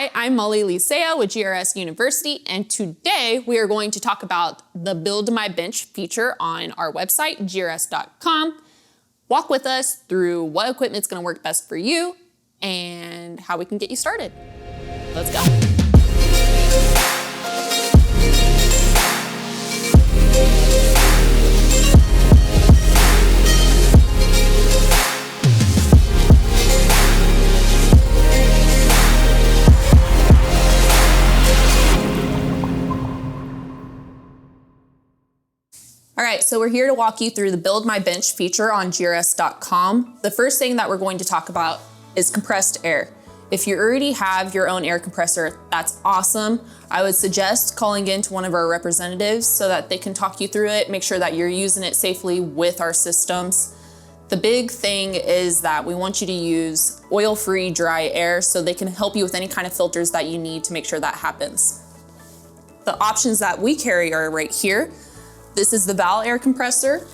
Hi, I'm Molly Licea with GRS University, and today we are going to talk about the Build My Bench feature on our website, grs.com. Walk with us through what equipment's gonna work best for you and how we can get you started. Let's go. All right, so we're here to walk you through the Build My Bench feature on grs.com. The first thing that we're going to talk about is compressed air. If you already have your own air compressor, that's awesome. I would suggest calling in to one of our representatives so that they can talk you through it, make sure that you're using it safely with our systems. The big thing is that we want you to use oil-free dry air so they can help you with any kind of filters that you need to make sure that happens. The options that we carry are right here. This is the Val air compressor,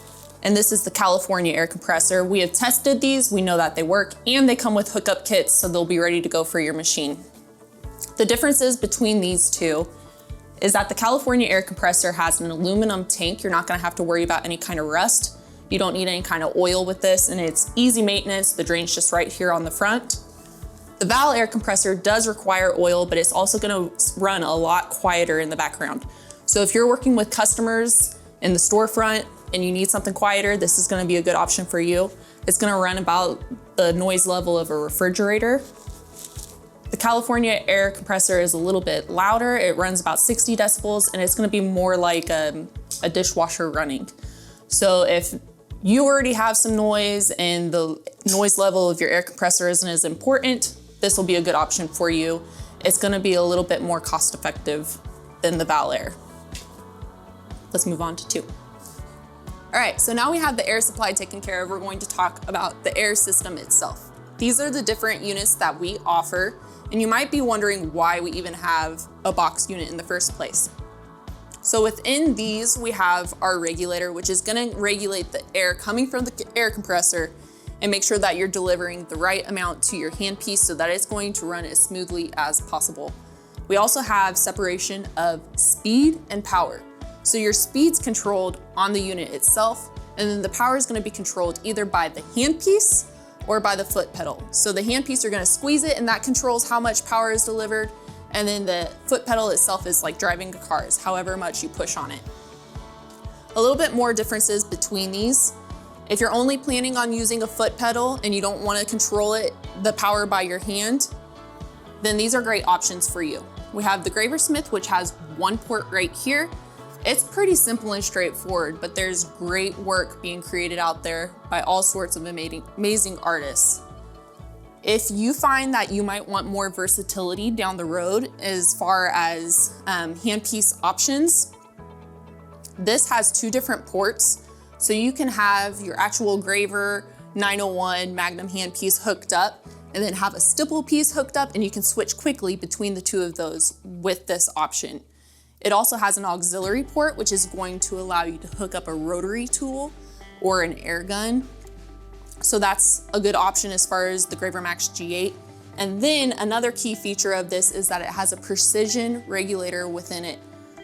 and this is the California air compressor. We have tested these, we know that they work, and they come with hookup kits, so they'll be ready to go for your machine. The differences between these two is that the California air compressor has an aluminum tank. You're not gonna have to worry about any kind of rust. You don't need any kind of oil with this, and it's easy maintenance. The drain's just right here on the front. The Val air compressor does require oil, but it's also gonna run a lot quieter in the background. So if you're working with customers in the storefront and you need something quieter, this is gonna be a good option for you. It's gonna run about the noise level of a refrigerator. The California air compressor is a little bit louder. It runs about 60 decibels and it's gonna be more like a dishwasher running. So if you already have some noise and the noise level of your air compressor isn't as important, this will be a good option for you. It's gonna be a little bit more cost effective than the Val air. Let's move on to 2. All right, so now we have the air supply taken care of, we're going to talk about the air system itself. These are the different units that we offer, and you might be wondering why we even have a box unit in the first place. So within these, we have our regulator, which is gonna regulate the air coming from the air compressor and make sure that you're delivering the right amount to your handpiece so that it's going to run as smoothly as possible. We also have separation of speed and power. So your speed's controlled on the unit itself, and then the power is gonna be controlled either by the handpiece or by the foot pedal. So the handpiece, you're gonna squeeze it and that controls how much power is delivered, and then the foot pedal itself is like driving a car, however much you push on it. A little bit more differences between these. If you're only planning on using a foot pedal and you don't wanna control the power by your hand, then these are great options for you. We have the Graversmith, which has one port right here. It's pretty simple and straightforward, but there's great work being created out there by all sorts of amazing artists. If you find that you might want more versatility down the road as far as handpiece options, this has 2 different ports. So you can have your actual Graver 901 Magnum handpiece hooked up and then have a stipple piece hooked up, and you can switch quickly between the 2 of those with this option. It also has an auxiliary port, which is going to allow you to hook up a rotary tool or an air gun. So that's a good option as far as the Graver Max G8. And then another key feature of this is that it has a precision regulator within it.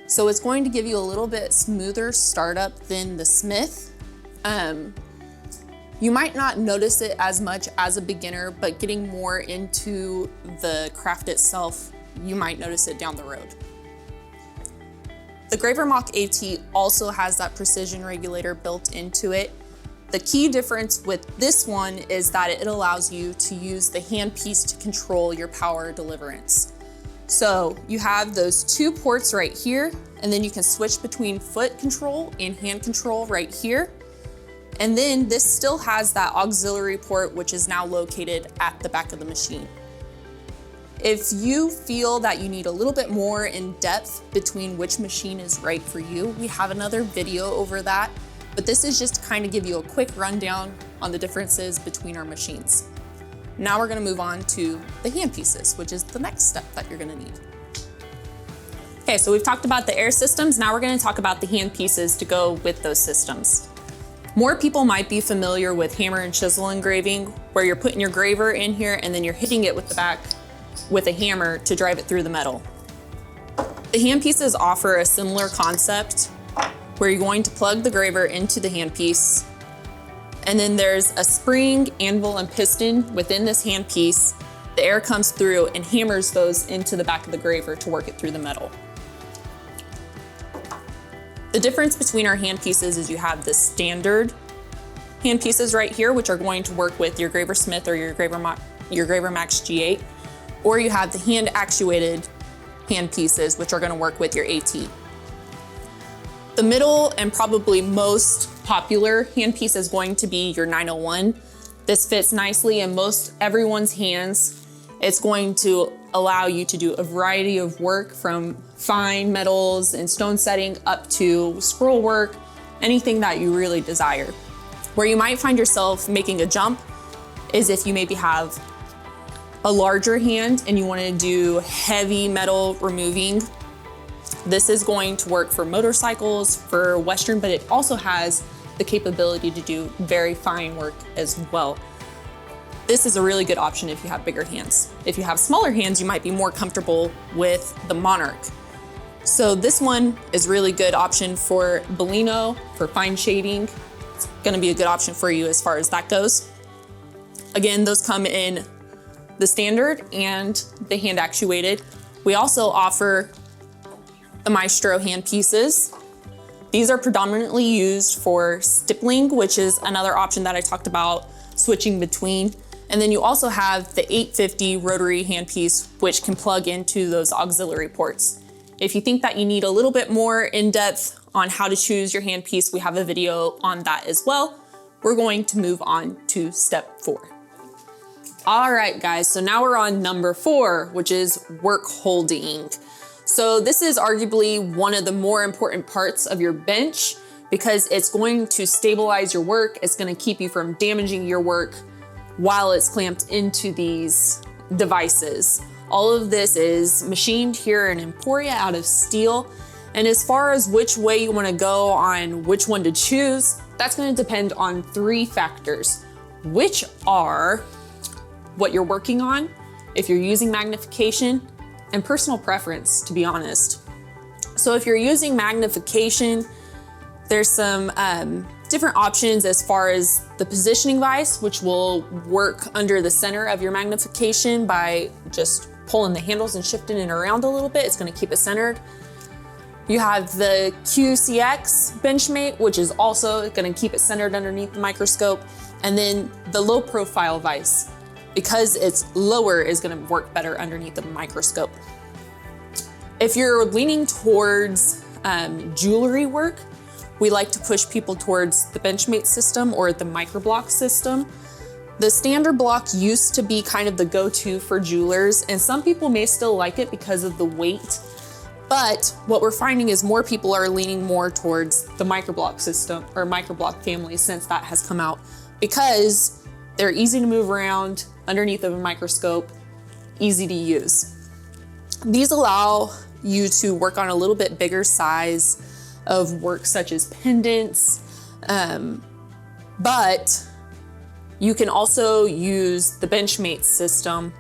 So it's going to give you a little bit smoother startup than the Smith. You might not notice it as much as a beginner, but getting more into the craft itself, you might notice it down the road. The Graver Mach AT also has that precision regulator built into it. The key difference with this one is that it allows you to use the handpiece to control your power deliverance. So you have those 2 ports right here, and then you can switch between foot control and hand control right here. And then this still has that auxiliary port, which is now located at the back of the machine. If you feel that you need a little bit more in depth between which machine is right for you, we have another video over that, but this is just to kind of give you a quick rundown on the differences between our machines. Now we're gonna move on to the handpieces, which is the next step that you're gonna need. Okay, so we've talked about the air systems. Now we're gonna talk about the handpieces to go with those systems. More people might be familiar with hammer and chisel engraving, where you're putting your graver in here and then you're hitting it with the back with a hammer to drive it through the metal. The handpieces offer a similar concept where you're going to plug the graver into the handpiece, and then there's a spring, anvil, and piston within this handpiece. The air comes through and hammers those into the back of the graver to work it through the metal. The difference between our handpieces is you have the standard handpieces right here, which are going to work with your Graver Smith or your Graver Max G8, or you have the hand actuated handpieces, which are going to work with your AT. The middle and probably most popular handpiece is going to be your 901. This fits nicely in most everyone's hands. It's going to allow you to do a variety of work from fine metals and stone setting up to scroll work, anything that you really desire. Where you might find yourself making a jump is if you maybe have a larger hand and you want to do heavy metal removing. This is going to work for motorcycles, for Western, but it also has the capability to do very fine work as well. This is a really good option if you have bigger hands. If you have smaller hands, you might be more comfortable with the Monarch. So this one is a really good option for Bellino, for fine shading. It's gonna be a good option for you as far as that goes. Again, those come in the standard and the hand actuated. We also offer the Maestro hand pieces. These are predominantly used for stippling, which is another option that I talked about switching between. And then you also have the 850 rotary handpiece, which can plug into those auxiliary ports. If you think that you need a little bit more in-depth on how to choose your handpiece, we have a video on that as well. We're going to move on to step 4. All right, guys, so now we're on number 4, which is work holding. So this is arguably one of the more important parts of your bench because it's going to stabilize your work. It's going to keep you from damaging your work while it's clamped into these devices. All of this is machined here in Emporia out of steel. And as far as which way you want to go on which one to choose, that's going to depend on 3 factors, which are what you're working on, if you're using magnification, and personal preference, to be honest. So if you're using magnification, there's some different options as far as the positioning vise, which will work under the center of your magnification by just pulling the handles and shifting it around a little bit. It's gonna keep it centered. You have the QCX Benchmate, which is also gonna keep it centered underneath the microscope. And then the low profile vise, because it's lower, is gonna work better underneath the microscope. If you're leaning towards jewelry work, we like to push people towards the Benchmate system or the microblock system. The standard block used to be kind of the go-to for jewelers, and some people may still like it because of the weight. But what we're finding is more people are leaning more towards the microblock system or microblock family since that has come out, because they're easy to move around underneath of a microscope, easy to use. These allow you to work on a little bit bigger size of work such as pendants, but you can also use the Benchmate system.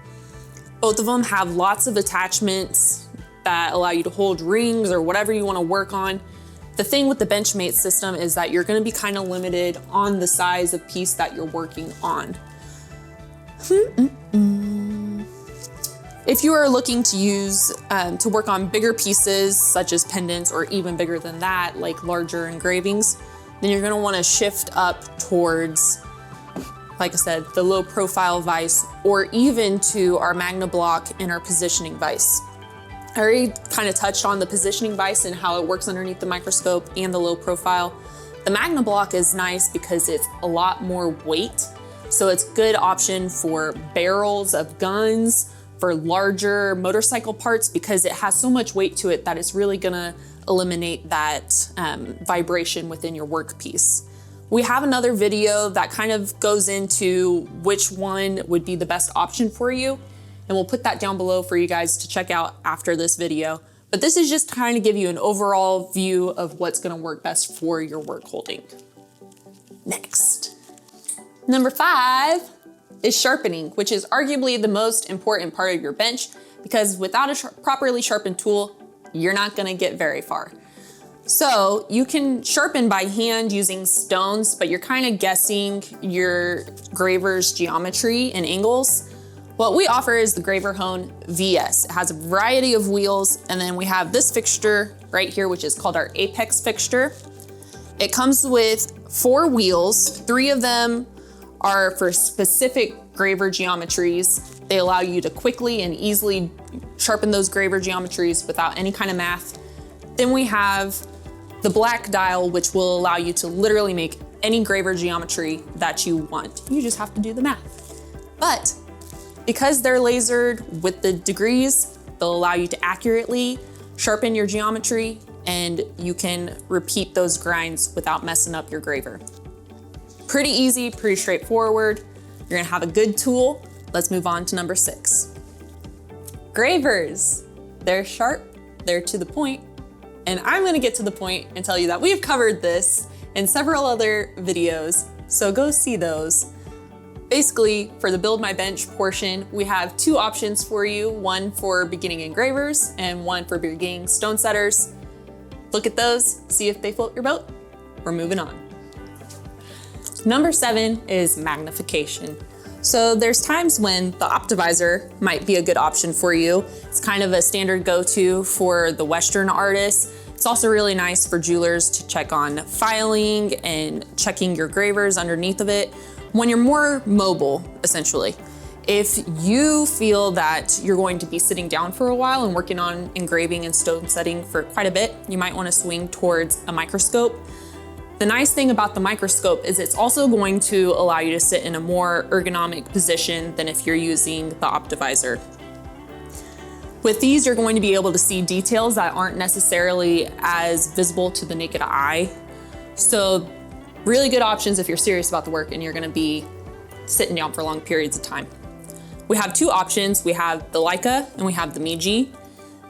Both of them have lots of attachments that allow you to hold rings or whatever you want to work on. The thing with the Benchmate system is that you're going to be kind of limited on the size of piece that you're working on. If you are looking to use to work on bigger pieces such as pendants or even bigger than that, like larger engravings, then you're going to want to shift up towards, like I said, the low profile vise, or even to our Magniblock and our positioning vise. I already kind of touched on the positioning vise and how it works underneath the microscope and the low profile. The Magniblock is nice because it's a lot more weight. So it's a good option for barrels of guns, for larger motorcycle parts, because it has so much weight to it that it's really gonna eliminate that vibration within your workpiece. We have another video that kind of goes into which one would be the best option for you, and we'll put that down below for you guys to check out after this video. But this is just to kind of give you an overall view of what's gonna work best for your work holding. Next. Number 5, is sharpening, which is arguably the most important part of your bench, because without a properly sharpened tool, you're not gonna get very far. So you can sharpen by hand using stones, but you're kind of guessing your graver's geometry and angles. What we offer is the Graver Hone VS. It has a variety of wheels, and then we have this fixture right here, which is called our Apex fixture. It comes with 4 wheels. 3 of them are for specific graver geometries. They allow you to quickly and easily sharpen those graver geometries without any kind of math. Then we have the black dial, which will allow you to literally make any graver geometry that you want. You just have to do the math. But because they're lasered with the degrees, they'll allow you to accurately sharpen your geometry, and you can repeat those grinds without messing up your graver. Pretty easy, pretty straightforward. You're gonna have a good tool. Let's move on to number 6. Gravers. They're sharp, they're to the point, and I'm gonna get to the point and tell you that we've covered this in several other videos, so go see those. Basically, for the Build My Bench portion, we have 2 options for you, one for beginning engravers and one for beginning stone setters. Look at those, see if they float your boat. We're moving on. Number 7 is magnification. So there's times when the Optivisor might be a good option for you. It's kind of a standard go-to for the Western artists. It's also really nice for jewelers to check on filing and checking your gravers underneath of it when you're more mobile, essentially. If you feel that you're going to be sitting down for a while and working on engraving and stone setting for quite a bit, you might want to swing towards a microscope. The nice thing about the microscope is it's also going to allow you to sit in a more ergonomic position than if you're using the Optivisor. With these, you're going to be able to see details that aren't necessarily as visible to the naked eye. So really good options if you're serious about the work and you're gonna be sitting down for long periods of time. We have 2 options. We have the Leica and we have the Meiji.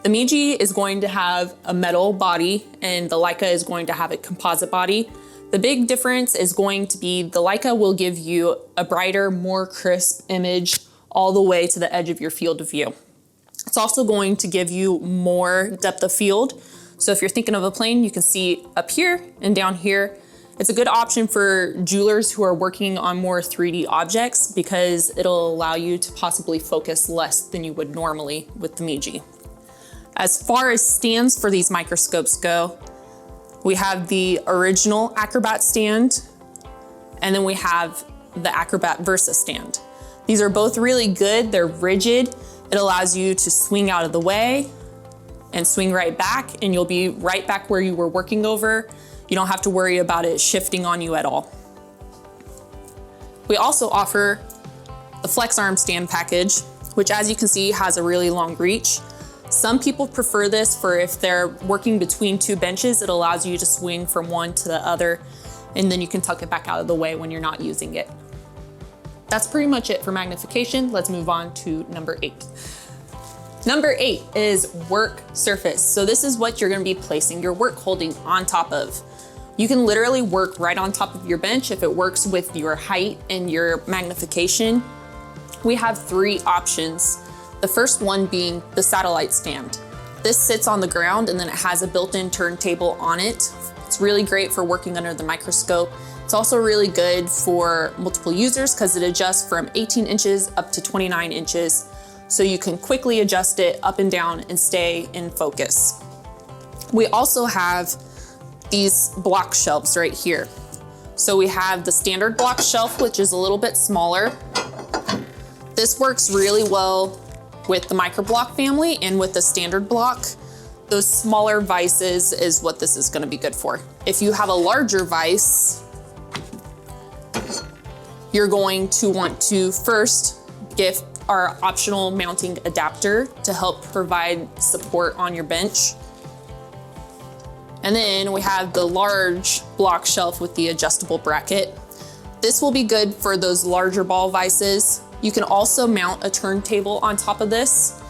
The Meiji is going to have a metal body and the Leica is going to have a composite body. The big difference is going to be the Leica will give you a brighter, more crisp image all the way to the edge of your field of view. It's also going to give you more depth of field. So if you're thinking of a plane, you can see up here and down here. It's a good option for jewelers who are working on more 3D objects because it'll allow you to possibly focus less than you would normally with the Meiji. As far as stands for these microscopes go, we have the original Acrobat stand, and then we have the Acrobat Versa stand. These are both really good. They're rigid. It allows you to swing out of the way and swing right back, and you'll be right back where you were working over. You don't have to worry about it shifting on you at all. We also offer the Flex Arm stand package, which as you can see has a really long reach. Some people prefer this for if they're working between 2 benches. It allows you to swing from one to the other, and then you can tuck it back out of the way when you're not using it. That's pretty much it for magnification. Let's move on to number 8. Number 8 is work surface. So this is what you're gonna be placing your work holding on top of. You can literally work right on top of your bench if it works with your height and your magnification. We have 3 options. The first one being the satellite stand. This sits on the ground and then it has a built-in turntable on it. It's really great for working under the microscope. It's also really good for multiple users because it adjusts from 18 inches up to 29 inches. So you can quickly adjust it up and down and stay in focus. We also have these block shelves right here. So we have the standard block shelf, which is a little bit smaller. This works really well with the micro block family and with the standard block. Those smaller vices is what this is gonna be good for. If you have a larger vise, you're going to want to first gift our optional mounting adapter to help provide support on your bench. And then we have the large block shelf with the adjustable bracket. This will be good for those larger ball vices. You can also mount a turntable on top of this,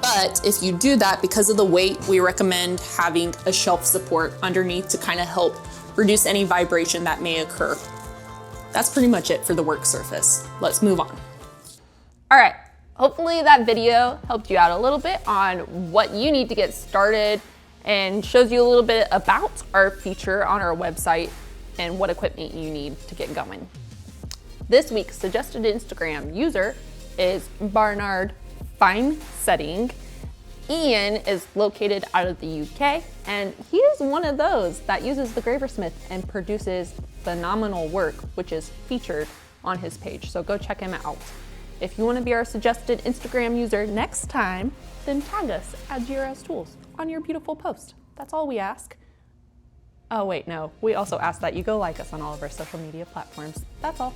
but if you do that, because of the weight, we recommend having a shelf support underneath to kind of help reduce any vibration that may occur. That's pretty much it for the work surface. Let's move on. All right, hopefully that video helped you out a little bit on what you need to get started and shows you a little bit about our feature on our website and what equipment you need to get going. This week's suggested Instagram user is Barnard Fine Setting. Ian is located out of the UK, and he is one of those that uses the Graversmith and produces phenomenal work, which is featured on his page. So go check him out. If you want to be our suggested Instagram user next time, then tag us at GRS Tools on your beautiful post. That's all we ask. Oh wait, no, we also ask that you go like us on all of our social media platforms. That's all.